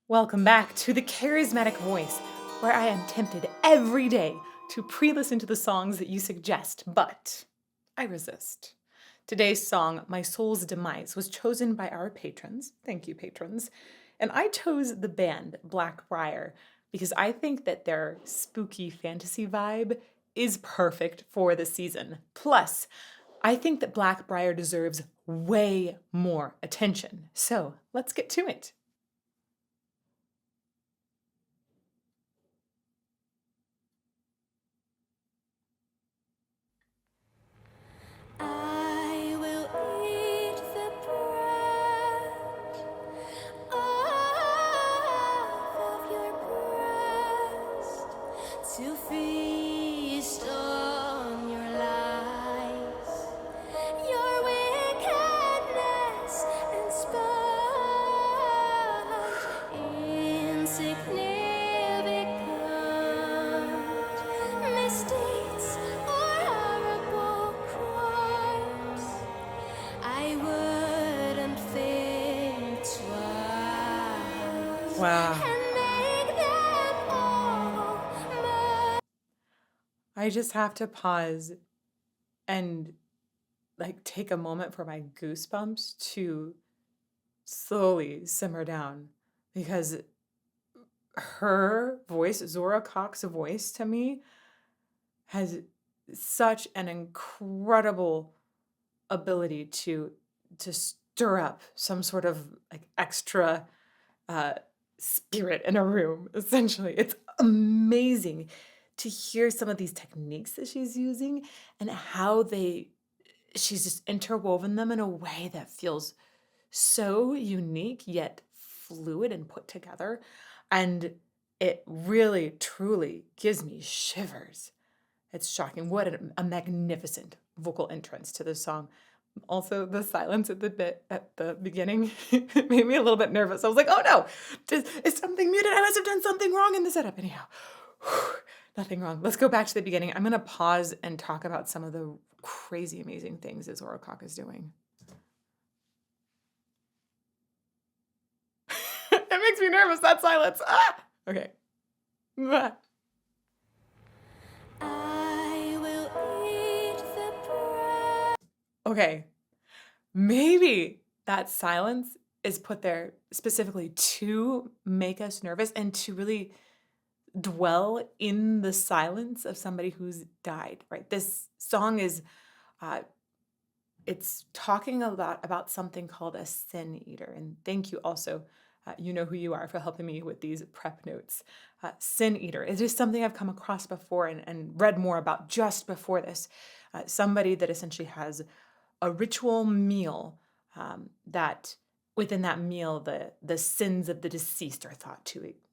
Welcome back to the Charismatic Voice, where I am tempted every day to pre-listen to the songs that you suggest, but I resist. Today's song, My Soul's Demise, was chosen by our patrons. Thank you, patrons. And I chose the band Blackbriar because I think that their spooky fantasy vibe is perfect for the season. Plus, I think that Blackbriar deserves way more attention. So let's get to it. I will eat the bread off of your breast to feast on your lies, your wickedness and spite, insignificant misdeeds or horrible crimes. I wouldn't think twice Wow. and make them all mine. I just have to pause and take a moment for my goosebumps to slowly simmer down because her voice, Zora Cock's voice to me, has such an incredible ability to stir up some sort of extra uh, spirit in a room, essentially. It's amazing to hear some of these techniques that she's using and how she's just interwoven them in a way that feels so unique yet fluid and put together. And it really, truly gives me shivers. It's shocking. What a magnificent vocal entrance to this song. Also, the silence at the bit at the beginning made me a little bit nervous. I was like, "Oh no, is something muted? I must have done something wrong in the setup." Anyhow, nothing wrong. Let's go back to the beginning. I'm gonna pause and talk about some of the crazy, amazing things that Zora Cock is doing. It makes me nervous. That silence. Ah! Okay. Ah. I will eat the bread. Okay. Maybe that silence is put there specifically to make us nervous and to really dwell in the silence of somebody who's died, right? This song is uh, it's talking a lot about something called a sin eater. And thank you also, you know who you are, for helping me with these prep notes. Sin eater is just something I've come across before and read more about just before this. Somebody that essentially has a ritual meal that within that meal the sins of the deceased are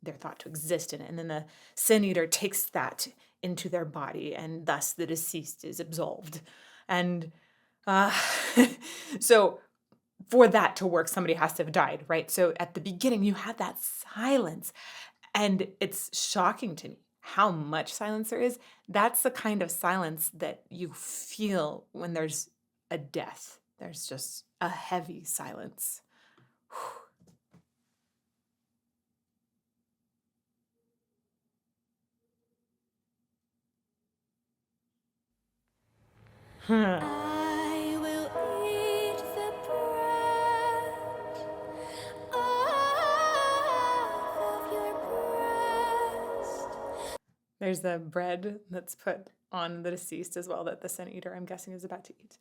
they're thought to exist in it, and then the sin eater takes that into their body, and thus the deceased is absolved. And uh, so for that to work, somebody has to have died, right? So at the beginning, you have that silence, and it's shocking to me how much silence there is. That's the kind of silence that you feel when there's a death. There's just a heavy silence. I will eat the bread off of your breast. There's the bread that's put on the deceased as well that the sin eater, I'm guessing, is about to eat.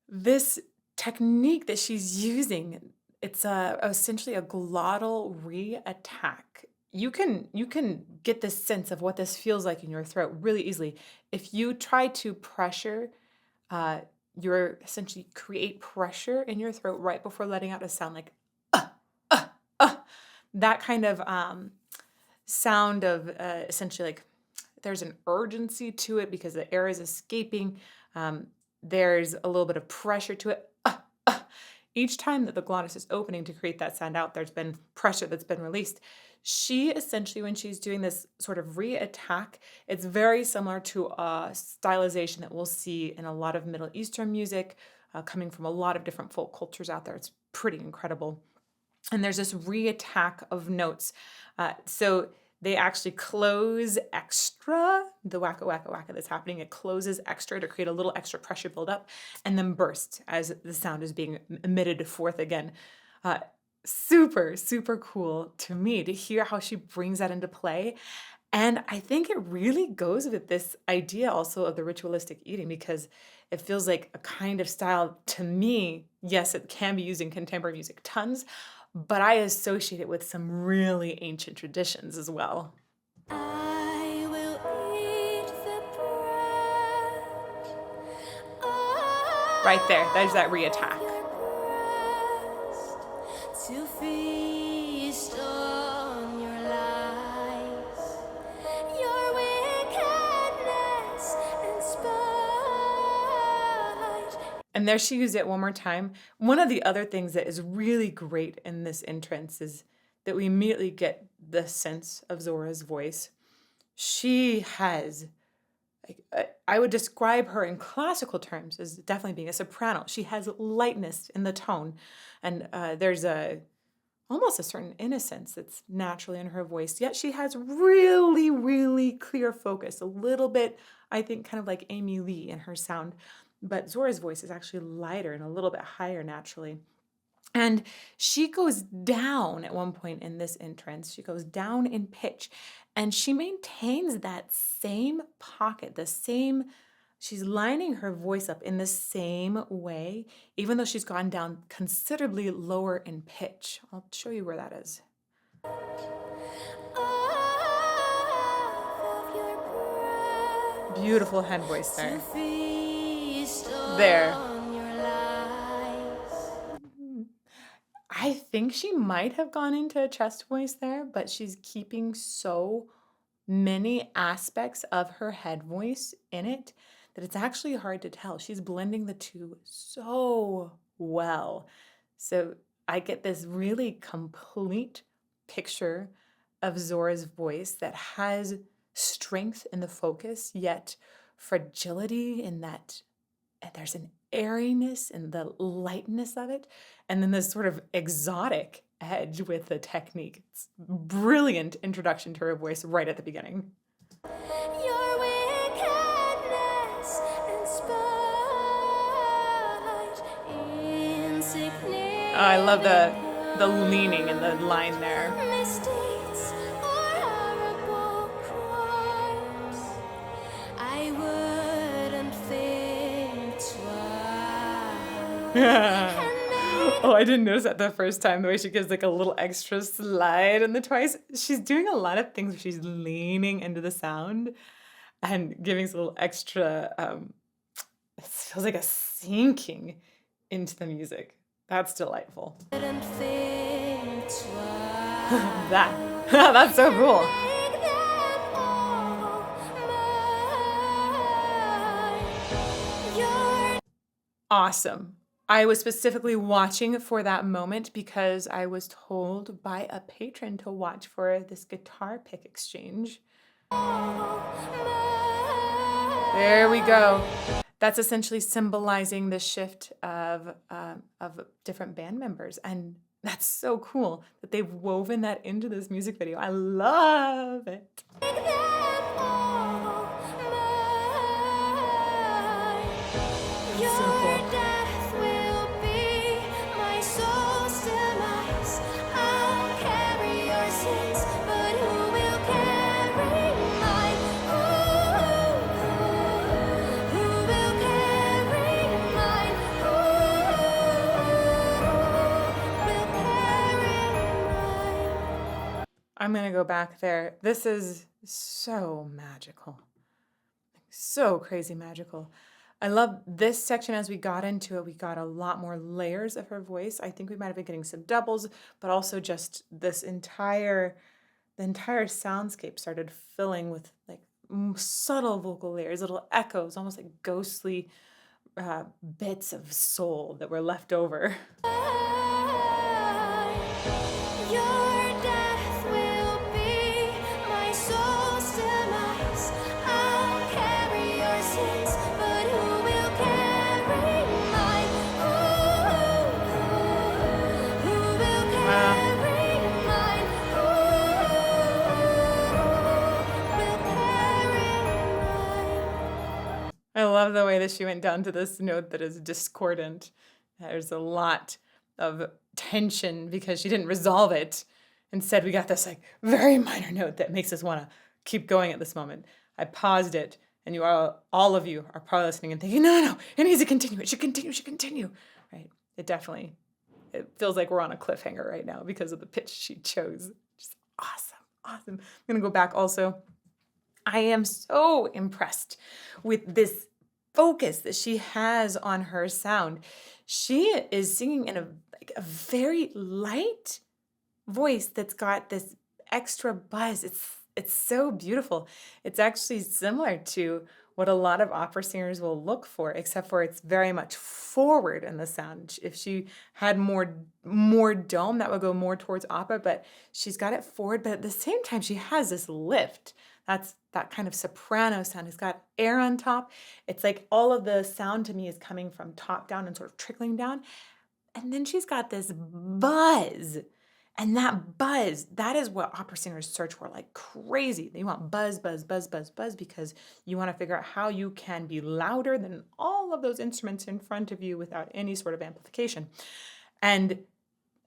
This technique that she's using, it's essentially a glottal re-attack. You can get this sense of what this feels like in your throat really easily. If you try to pressure, uh, you're essentially create pressure in your throat right before letting out a sound like uh, uh, uh, that kind of sound of essentially like there's an urgency to it because the air is escaping. There's a little bit of pressure to it. Each time that the glottis is opening to create that sound out, there's been pressure that's been released. She essentially, when she's doing this sort of re-attack, it's very similar to a stylization that we'll see in a lot of Middle Eastern music, coming from a lot of different folk cultures out there. It's pretty incredible. And there's this reattack of notes. So they actually close extra, the wacka wacka wacka that's happening, it closes extra to create a little extra pressure buildup and then bursts as the sound is being emitted forth again. Super, super cool to me to hear how she brings that into play. And I think it really goes with this idea also of the ritualistic eating, because it feels like a kind of style to me. Yes, it can be used in contemporary music tons, but I associate it with some really ancient traditions as well. I will eat the bread. Right there, there's that reattack. To feast on your lies, your wickedness and spite. And there she used it one more time. One of the other things that is really great in this entrance is that we immediately get the sense of Zora's voice. She has, I would describe her in classical terms as definitely being a soprano. She has lightness in the tone, and there's almost a certain innocence that's naturally in her voice. Yet she has really, really clear focus. A little bit, I think, kind of like Amy Lee in her sound. But Zora's voice is actually lighter and a little bit higher naturally. And she goes down at one point in this entrance. She goes down in pitch, and she maintains that same pocket, she's lining her voice up in the same way, even though she's gone down considerably lower in pitch. I'll show you where that is. Beautiful head voice there. There. I think she might have gone into a chest voice there, but she's keeping so many aspects of her head voice in it that it's actually hard to tell. She's blending the two so well. So I get this really complete picture of Zora's voice that has strength in the focus, yet fragility in that there's an airiness in the lightness of it, and then this sort of exotic edge with the technique. It's brilliant introduction to her voice right at the beginning. Your wickedness and spite, insignificant. I love the leaning in the line there. Mistakes or horrible crimes, I wouldn't think twice. Oh, I didn't notice that the first time, the way she gives like a little extra slide in the twice. She's doing a lot of things where she's leaning into the sound and giving us a little extra, it feels like a sinking into the music. That's delightful. Wouldn't think twice. That's so cool. Make them all mine. Your Awesome. I was specifically watching for that moment because I was told by a patron to watch for this guitar pick exchange. There we go. That's essentially symbolizing the shift of different band members, and that's so cool that they've woven that into this music video. I love it. Make them all mine. Your So cool. death will be my soul's demise. I'll carry your sins, but who will carry mine? Who will carry mine? Who will carry mine? I'm gonna go back there. This is so magical. So crazy magical. I love this section. As we got into it, we got a lot more layers of her voice. I think we might have been getting some doubles, but also just the entire soundscape started filling with like subtle vocal layers, little echoes, almost like ghostly bits of soul that were left over. Your death will be my soul's demise. I'll carry your sins, but who will carry mine? Who will carry the way that she went down to this note that is discordant. There's a lot of tension because she didn't resolve it. Instead, we got this like very minor note that makes us want to keep going at this moment. I paused it, and you all of you are probably listening and thinking, no, it needs to continue. It should continue. Right? It feels like we're on a cliffhanger right now because of the pitch she chose. Just awesome. I'm going to go back also. I am so impressed with this focus that she has on her sound. She is singing in a very light voice that's got this extra buzz. It's so beautiful. It's actually similar to what a lot of opera singers will look for, except for it's very much forward in the sound. If she had more dome, that would go more towards opera, but she's got it forward, but at the same time, she has this lift. That's that kind of soprano sound. It's got air on top. It's like all of the sound to me is coming from top down and sort of trickling down. And then she's got this buzz. And that buzz, that is what opera singers search for like crazy. They want buzz, because you want to figure out how you can be louder than all of those instruments in front of you without any sort of amplification. And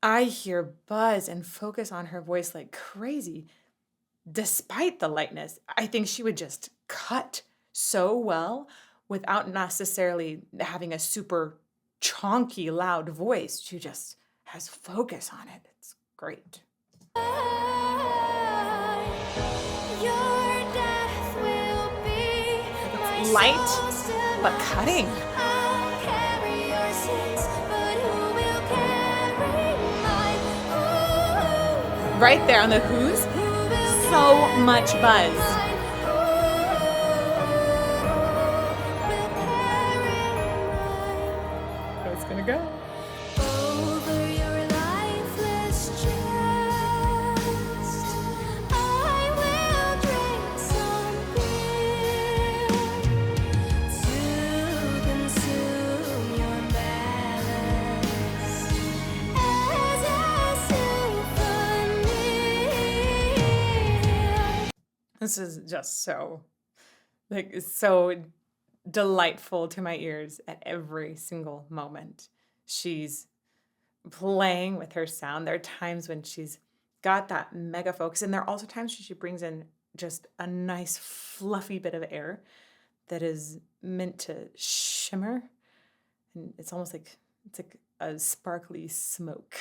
I hear buzz and focus on her voice like crazy. Despite the lightness, I think she would just cut so well without necessarily having a super chonky, loud voice. She just has focus on it. It's great. Your death will be my Light, soul's demise. but cutting. I'll carry your sins, but who will carry mine? Ooh, Right there on the who's, who will so much buzz. mine? Ooh, will carry mine? So it's gonna go. Over your lifeless chest, I will drink some beer to consume your malice as a symphony. This is just so, it's so delightful to my ears at every single moment. She's playing with her sound. There are times when she's got that mega focus, and there are also times when she brings in just a nice fluffy bit of air that is meant to shimmer, and it's almost like it's like a sparkly smoke.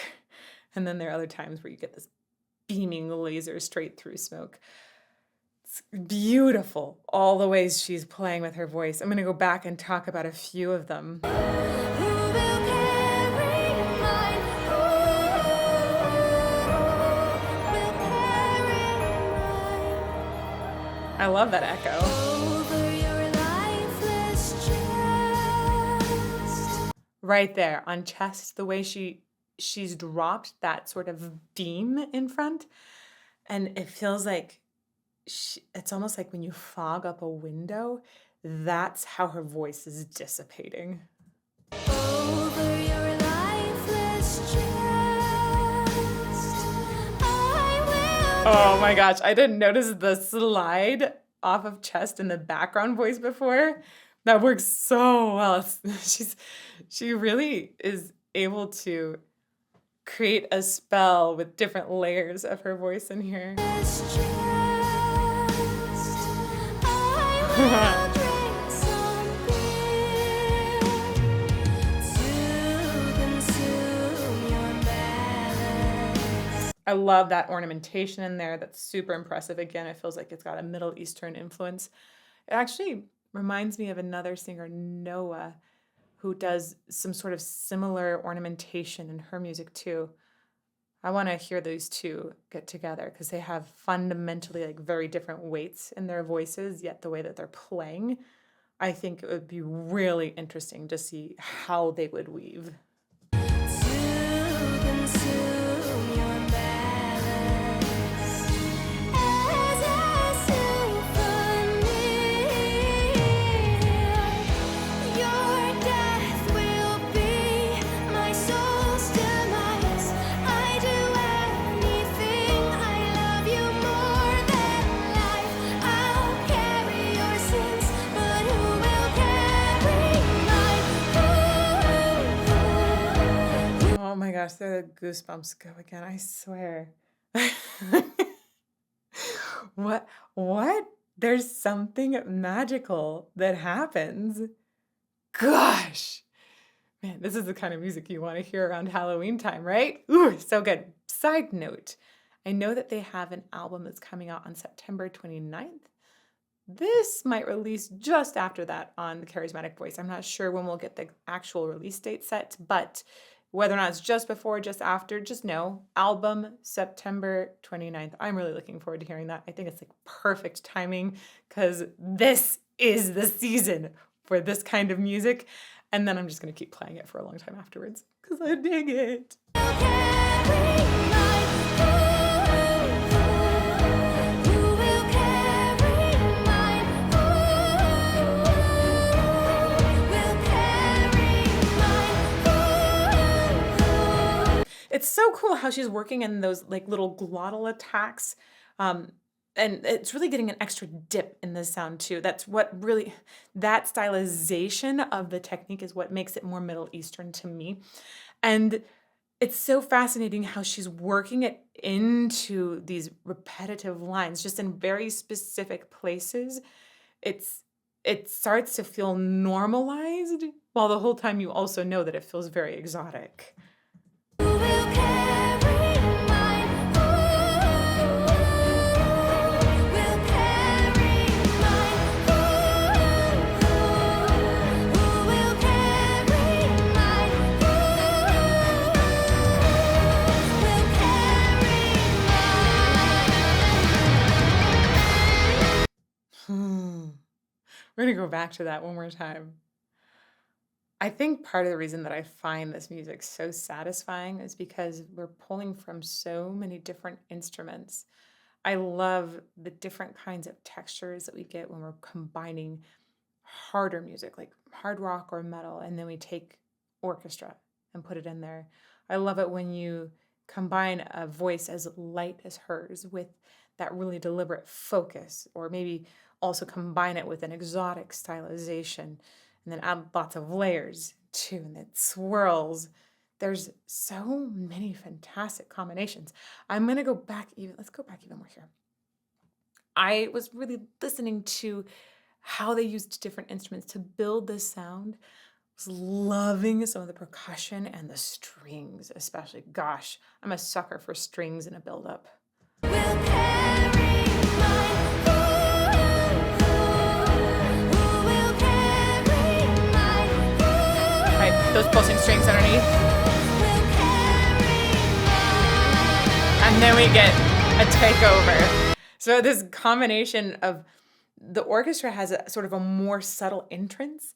And then there are other times where you get this beaming laser straight through smoke. It's beautiful, all the ways she's playing with her voice. I'm going to go back and talk about a few of them. Who will carry mine? Who will carry mine? I love that echo. Over your lifeless chest. Right there on chest, the way she's dropped that sort of beam in front, and it feels like it's almost like when you fog up a window, that's how her voice is dissipating. Over your lifeless chest, I will. Oh my gosh, I didn't notice the slide off of chest in the background voice before. That works so well. She really is able to create a spell with different layers of her voice in here. I love that ornamentation in there. That's super impressive. Again, it feels like it's got a Middle Eastern influence. It actually reminds me of another singer, Noah, who does some sort of similar ornamentation in her music too. I want to hear those two get together because they have fundamentally like very different weights in their voices, yet the way that they're playing, I think it would be really interesting to see how they would weave. gosh, the goosebumps go again, I swear. What what? There's something magical that happens. Gosh. Man, this is the kind of music you want to hear around Halloween time, right? Ooh, so good. Side note, I know that they have an album that's coming out on September 29th. This might release just after that on the Charismatic Voice. I'm not sure when we'll get the actual release date set, but whether or not it's just before, just after, just know, album September 29th. I'm really looking forward to hearing that. I think it's like perfect timing because this is the season for this kind of music. And then I'm just going to keep playing it for a long time afterwards because I dig it. It's so cool how she's working in those like little glottal attacks. Um, and it's really getting an extra dip in the sound too. That's what really, that stylization of the technique is what makes it more Middle Eastern to me. And it's so fascinating how she's working it into these repetitive lines, just in very specific places. It's it starts to feel normalized, while the whole time you also know that it feels very exotic. Hmm. We're gonna go back to that one more time. I think part of the reason that I find this music so satisfying is because we're pulling from so many different instruments. I love the different kinds of textures that we get when we're combining harder music, like hard rock or metal, and then we take orchestra and put it in there. I love it when you combine a voice as light as hers with that really deliberate focus, or maybe also combine it with an exotic stylization and then add lots of layers too, and it swirls. There's so many fantastic combinations. I'm gonna go back even, let's go back even more here. I was really listening to how they used different instruments to build this sound. Was loving some of the percussion and the strings, especially. Gosh, I'm a sucker for strings in a buildup. Right, those pulsing strings underneath. And then we get a takeover. So this combination of the orchestra has a sort of a more subtle entrance,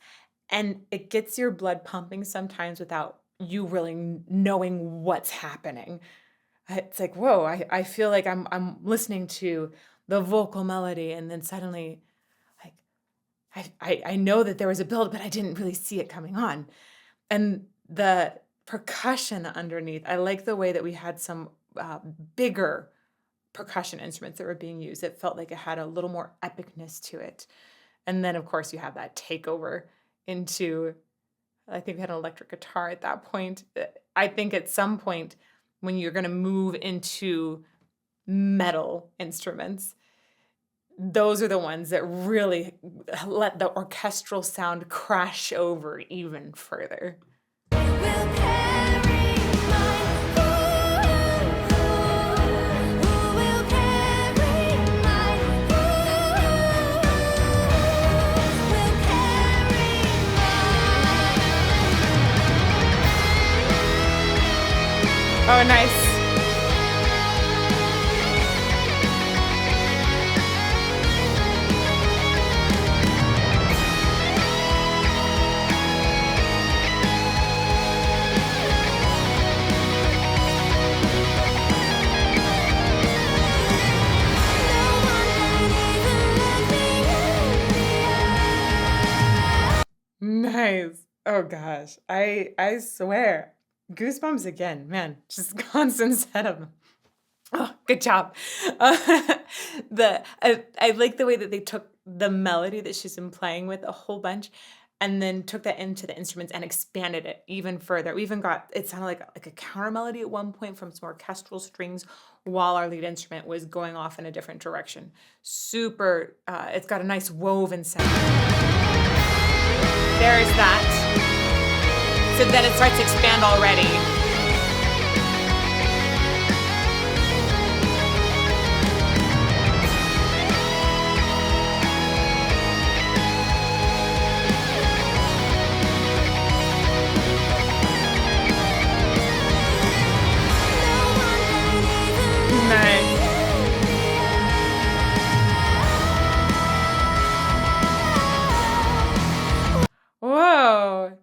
and it gets your blood pumping sometimes without you really knowing what's happening. It's like, whoa, I feel like I'm listening to the vocal melody, and then suddenly like I know that there was a build, but I didn't really see it coming on. And the percussion underneath, I like the way that we had some bigger percussion instruments that were being used. It felt like it had a little more epicness to it. And then, of course, you have that takeover into, I think we had an electric guitar at that point. I think at some point, when you're going to move into metal instruments, those are the ones that really let the orchestral sound crash over even further. Oh, nice. Nice. Oh gosh. I swear. Goosebumps again, man. Just constant set of them. Oh, good job. Uh, I like the way that they took the melody that she's been playing with a whole bunch and then took that into the instruments and expanded it even further. We even got, it sounded like a counter melody at one point from some orchestral strings while our lead instrument was going off in a different direction. Super, it's got a nice woven sound. There's that. So then it starts to expand already. Whoa.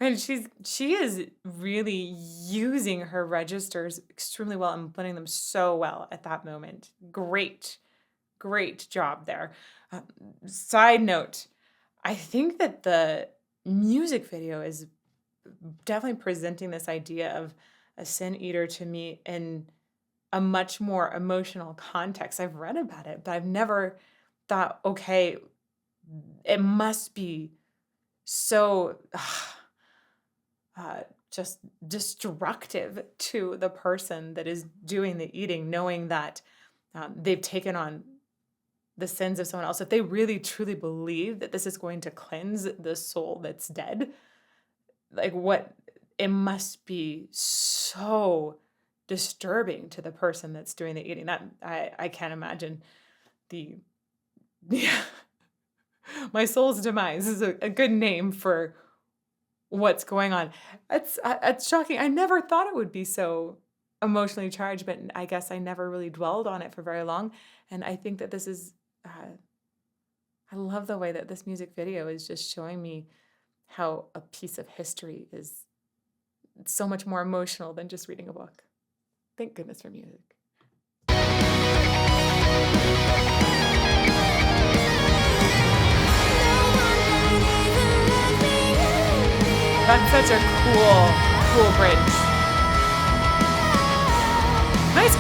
And she is really using her registers extremely well and blending them so well at that moment. Great job there. Side note, I think that the music video is definitely presenting this idea of a sin eater to me in a much more emotional context. I've read about it, but I've never thought, okay, it must be so just destructive to the person that is doing the eating, knowing that they've taken on the sins of someone else. If they really truly believe that this is going to cleanse the soul that's dead, like what it must be so disturbing to the person that's doing the eating. That I can't imagine the yeah. My soul's demise is a good name for what's going on. It's shocking. I never thought it would be so emotionally charged, but I guess I never really dwelled on it for very long. And I think that this is, I love the way that this music video is just showing me how a piece of history is so much more emotional than just reading a book. Thank goodness for music. That's such a cool bridge. Nice.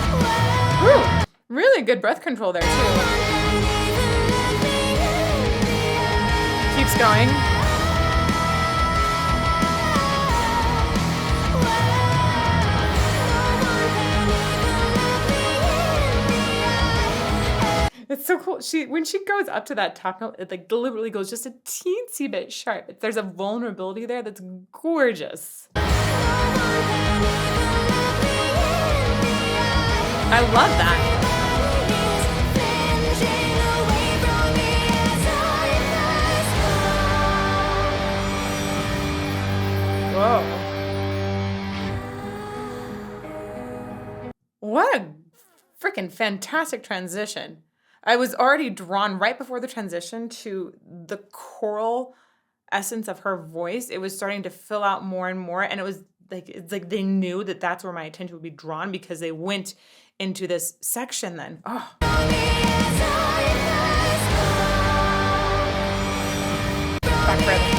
Ooh, really good breath control there too. Keeps going. It's so cool. When she goes up to that top note, it like deliberately goes just a teensy bit sharp. There's a vulnerability there that's gorgeous. I love that. Whoa. What a freaking fantastic transition. I was already drawn right before the transition to the choral essence of her voice. It was starting to fill out more and more, and it's like they knew that that's where my attention would be drawn because they went into this section then. Oh. Back further.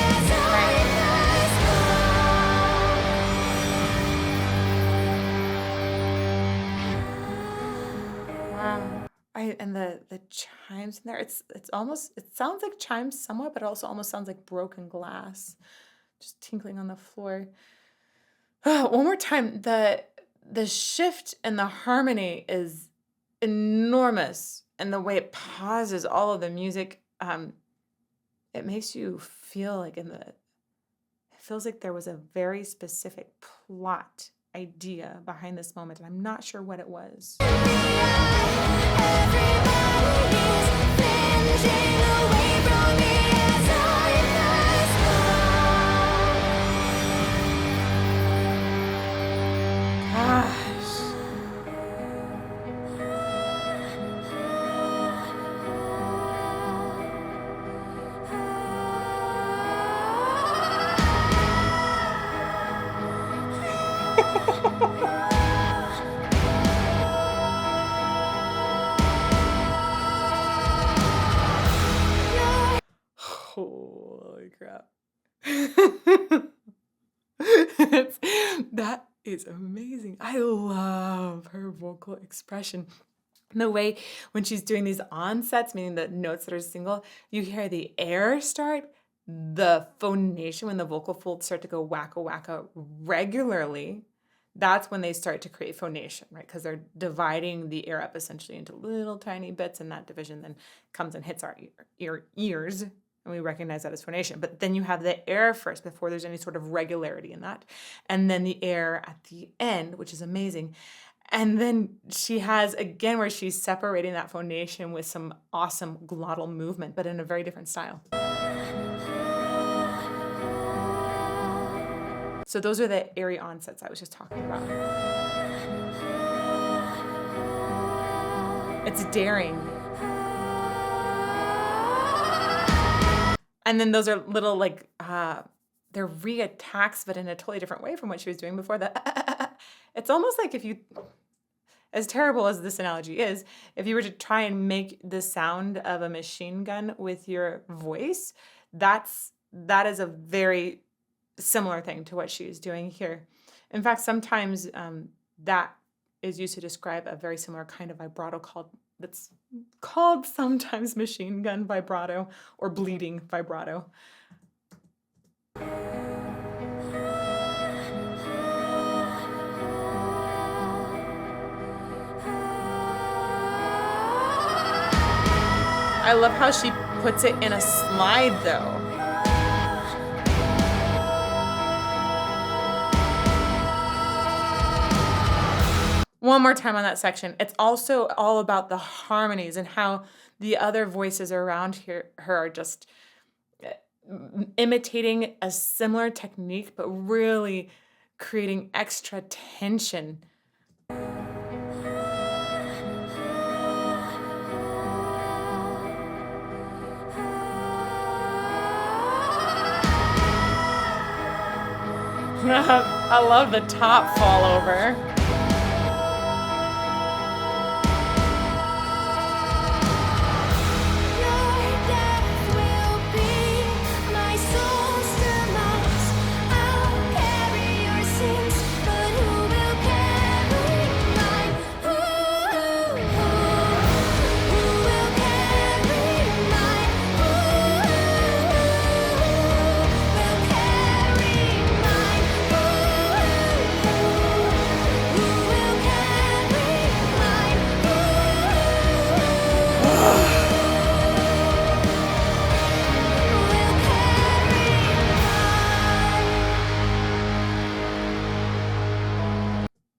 And the chimes in there, it's almost, it sounds like chimes somewhat, but it also almost sounds like broken glass just tinkling on the floor. One more time, the shift in the harmony is enormous, and the way it pauses all of the music, it makes you feel like it feels like there was a very specific plot idea behind this moment, and I'm not sure what it was. Holy crap. That is amazing. I love her vocal expression. The way when she's doing these onsets, meaning the notes that are single, you hear the air start. the phonation, when the vocal folds start to go wacka wacka regularly, that's when they start to create phonation, right? Because they're dividing the air up essentially into little tiny bits, and that division then comes and hits our ears, and we recognize that as phonation. But then you have the air first before there's any sort of regularity in that, and then the air at the end, which is amazing. And then she has, again, where she's separating that phonation with some awesome glottal movement, but in a very different style. So those are the airy onsets I was just talking about. It's daring. And then those are little like, they're re-attacks, but in a totally different way from what she was doing before. It's almost like if you, as terrible as this analogy is, if you were to try and make the sound of a machine gun with your voice, that is a very similar thing to what she is doing here. In fact, sometimes that is used to describe a very similar kind of vibrato that's called sometimes machine gun vibrato or bleeding vibrato. I love how she puts it in a slide though. One more time on that section. It's also all about the harmonies and how the other voices around her are just imitating a similar technique, but really creating extra tension. I love the top fall over.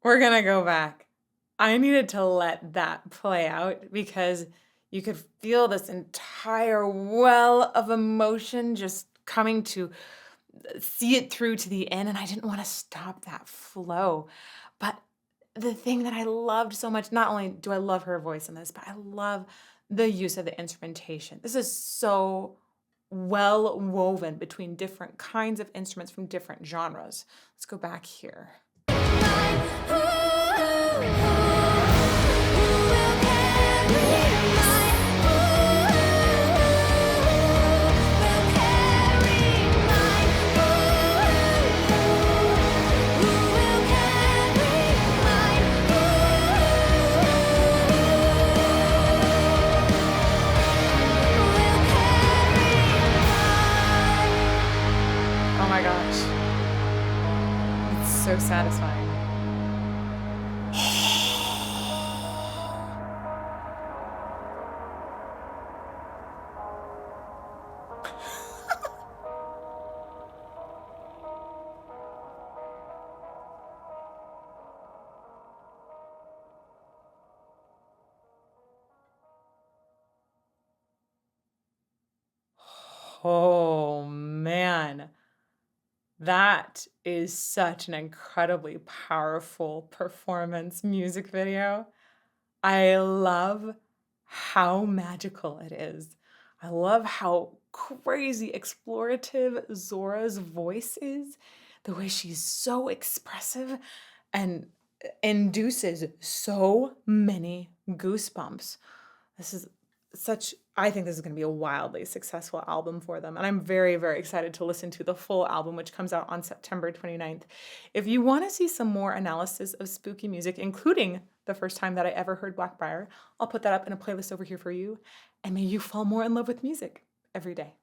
We're gonna go back. I needed to let that play out because you could feel this entire well of emotion just coming to see it through to the end, and I didn't want to stop that flow. But the thing that I loved so much, not only do I love her voice in this, but I love the use of the instrumentation. This is so well woven between different kinds of instruments from different genres. Let's go back here. Oh my gosh. It's so satisfying. Oh man, that is such an incredibly powerful performance music video. I love how magical it is. I love how crazy explorative Zora's voice is, the way she's so expressive and induces so many goosebumps. This is I think this is going to be a wildly successful album for them. And I'm very, very excited to listen to the full album, which comes out on September 29th. If you want to see some more analysis of spooky music, including the first time that I ever heard Blackbriar, I'll put that up in a playlist over here for you. And may you fall more in love with music every day.